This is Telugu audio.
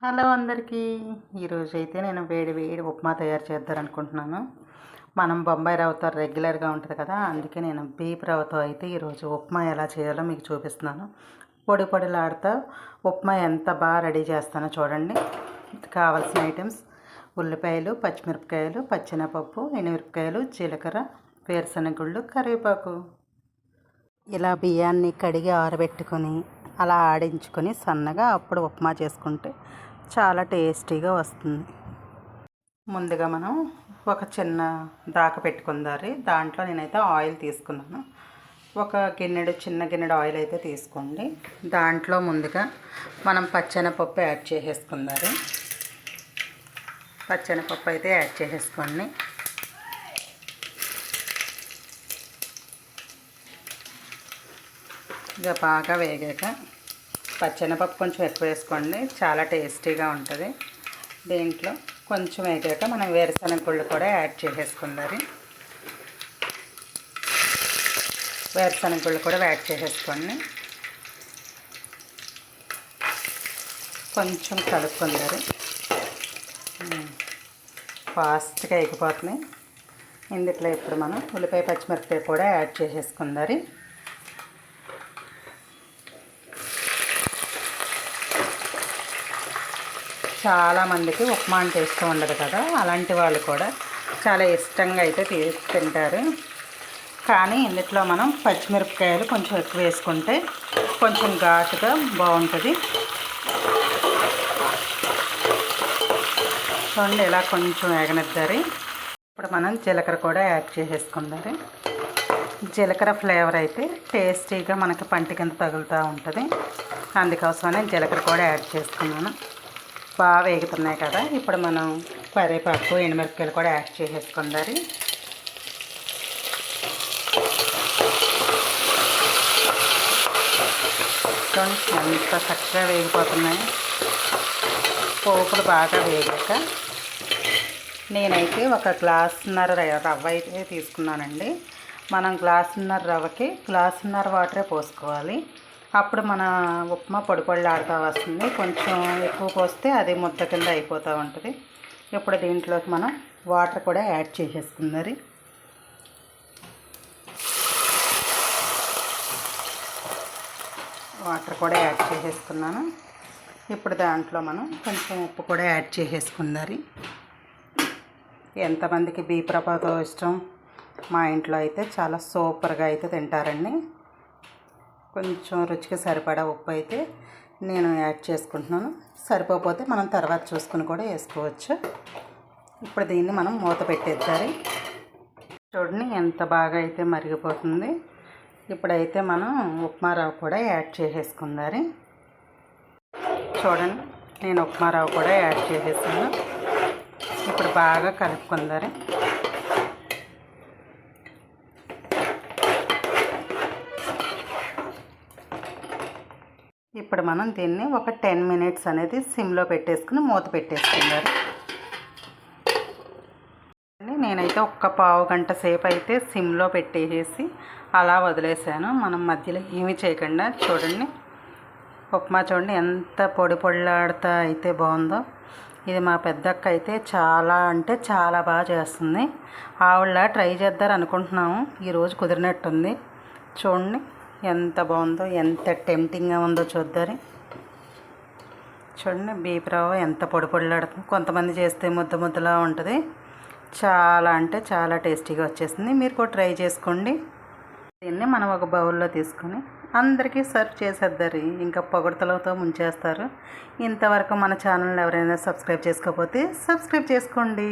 హలో అందరికీ. ఈరోజైతే నేను వేడి వేడి ఉప్మా తయారు చేద్దామనుకుంటున్నాను. మనం బొంబాయి రవ్వతో రెగ్యులర్గా ఉంటుంది కదా, అందుకే నేను బీప్ రవ్వతో అయితే ఈరోజు ఉప్మా ఎలా చేయాలో మీకు చూపిస్తున్నాను. పొడి పొడిలాడుతూ ఉప్మా ఎంత బాగా రెడీ చేస్తానో చూడండి. కావాల్సిన ఐటమ్స్: ఉల్లిపాయలు, పచ్చిమిరపకాయలు, పచ్చెనపప్పు, ఎండుమిరపకాయలు, జీలకర్ర, వేరుశనగ గుళ్ళు, కరివేపాకు. ఇలా బియ్యాన్ని కడిగి ఆరబెట్టుకొని అలా ఆడించుకొని సన్నగా అప్పుడు ఉప్మా చేసుకుంటే చాలా టేస్టీగా వస్తుంది. ముందుగా మనం ఒక చిన్న దాక పెట్టుకుందారి. దాంట్లో నేనైతే ఆయిల్ తీసుకున్నాను. ఒక చిన్న గిన్నెడు ఆయిల్ అయితే తీసుకోండి. దాంట్లో ముందుగా మనం పచ్చెనపప్పు యాడ్ చేసేసుకుందారి. పచ్చెనపప్పు అయితే యాడ్ చేసేసుకోండి. ఇక బాగా వేగాక పచ్చెనపప్పు కొంచెం ఎక్కువ వేసుకోండి, చాలా టేస్టీగా ఉంటుంది. దీంట్లో కొంచెం వేగాక మనం వేరుశనగ గుళ్ళు కూడా యాడ్ చేసేసుకుందాం. వేరుశనగ గుళ్ళు కూడా యాడ్ చేసేసుకోండి. కొంచెం కలుపుకుందారు. ఫాస్ట్గా ఎగిపోతున్నాయి. ఇందులో ఇప్పుడు మనం ఉల్లిపాయ పచ్చిమిరపకాయ కూడా యాడ్ చేసేసుకుందాం. చాలామందికి ఉప్మా అంటే ఇష్టం ఉండదు కదా, అలాంటి వాళ్ళు కూడా చాలా ఇష్టంగా అయితే తింటారు. కానీ ఇందులో మనం పచ్చిమిరపకాయలు కొంచెం ఎక్కువ వేసుకుంటే కొంచెం ఘాటుగా బాగుంటుంది. చూడండి, ఇలా కొంచెం వేగనిద్దారి. ఇప్పుడు మనం జీలకర్ర కూడా యాడ్ చేసేసుకుందాం. జీలకర్ర ఫ్లేవర్ అయితే టేస్టీగా మనకి పంటి కింద తగులుతూ ఉంటుంది. అందుకోసమనే జీలకర్ర కూడా యాడ్ చేసుకున్నాను. బాగా వేగుతున్నాయి కదా, ఇప్పుడు మనం కరివేపాకు, ఎండుమిరపకాయలు కూడా యాడ్ చేసేసుకుందాం. ఎంత చక్కగా వేగిపోతున్నాయి. పోపులు బాగా వేగాక నేనైతే ఒక గ్లాసున్నర రవ్వ అయితే తీసుకున్నానండి. మనం గ్లాసున్నర రవ్వకి గ్లాసున్నర వాటరే పోసుకోవాలి. అప్పుడు మన ఉప్మా పొడి పొడిలాడుతూ వస్తుంది. కొంచెం ఎక్కువ పోస్తే అది ముద్ద కింద అయిపోతూ ఉంటుంది. ఇప్పుడు దీంట్లోకి మనం వాటర్ కూడా యాడ్ చేసేసుకుందాం. వాటర్ కూడా యాడ్ చేసేసుకున్నాను. ఇప్పుడు దాంట్లో మనం కొంచెం ఉప్పు కూడా యాడ్ చేసేసుకుందాం. ఎంతమందికి బీప్ రవ్వతో ఇష్టం? మా ఇంట్లో అయితే చాలా సూపర్గా అయితే తింటారండి. కొంచెం రుచికి సరిపడా ఉప్పు అయితే నేను యాడ్ చేసుకుంటున్నాను. సరిపోతే మనం తర్వాత చూసుకుని కూడా వేసుకోవచ్చు. ఇప్పుడు దీన్ని మనం మూత పెట్టేద్దాం. చూడండి ఎంత బాగా అయితే మరిగిపోతుంది. ఇప్పుడైతే మనం ఉప్మా రవ్వ కూడా యాడ్ చేసేసుకుందాం. చూడండి, నేను ఉప్మా రవ్వ కూడా యాడ్ చేసేసాను. ఇప్పుడు బాగా కలుపుకుందాం. ఇప్పుడు మనం దీన్ని ఒక 10 మినిట్స్ అనేది సిమ్లో పెట్టేసుకుని మూత పెట్టేసుకుందాం. నేనైతే ఒక్క పావు గంట సేపు అయితే సిమ్లో పెట్టేసి అలా వదిలేసాను. మనం మధ్యలో ఏమీ చేయకుండా. చూడండి, ఉప్మా చూడండి ఎంత పొడి పొడిలాడుతా అయితే బాగుందో. ఇది మా పెద్దక్క అయితే చాలా అంటే చాలా బాగా చేస్తుంది. ఆవిడ ట్రై చేద్దారు అనుకుంటున్నాము. ఈరోజు కుదిరినట్టుంది. చూడండి ఎంత బాగుందో, ఎంత టెంప్టింగ్గా ఉందో చూద్దారి. చూడండి, బీప్ రవ్వ ఎంత పొడి పొడిలాడుతుంది. కొంతమంది చేస్తే ముద్ద ముద్దలా ఉంటుంది. చాలా అంటే చాలా టేస్టీగా వచ్చేసింది. మీరు కూడా ట్రై చేసుకోండి. దీన్ని మనం ఒక బౌల్లో తీసుకొని అందరికీ సర్వ్ చేసేద్దారు. ఇంకా పొగడతలతో ముంచేస్తారు. ఇంతవరకు మన ఛానల్ ఎవరైనా సబ్స్క్రైబ్ చేసుకోకపోతే సబ్స్క్రైబ్ చేసుకోండి.